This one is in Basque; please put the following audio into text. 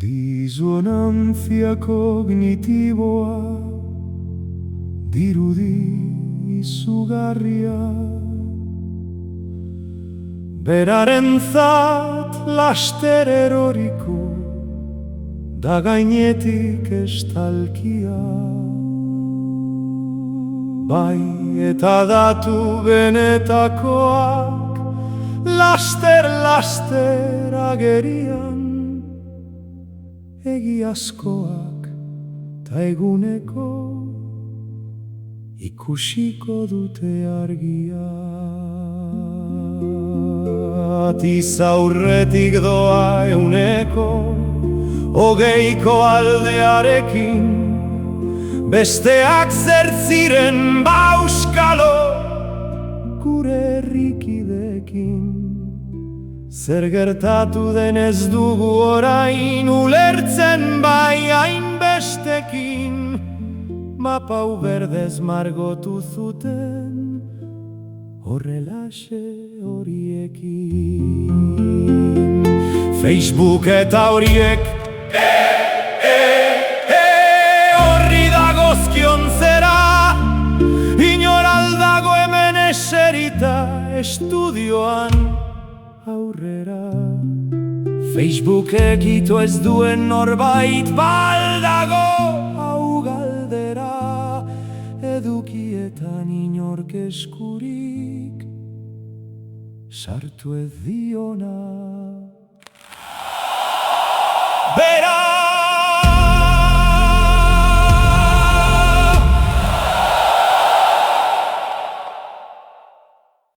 Disonantzia kognitiboa, dirudi izugarria, berarentzat laster eroriko, da gainetik estalkia. Bai eta datu benetakoak, laster agerian, egiazkoak ta eguneko ikusiko dute argia. Atiz aurretik doa euneko, hogeiko aldearekin, besteak zertziren bauskalo gure herrikidekin. Zer gertatu den ez dugu orain ulertzen bai hainbestekin, mapau berdez margotu zuten horrelaxe horiekin. Facebook eta horiek horri dagozkion zera, inor aldago hemen eserita estudioan aurrera. Facebook ito ez duen norbait baldago hau galdera, edukietan inork eskurik sartu ez diona. Bera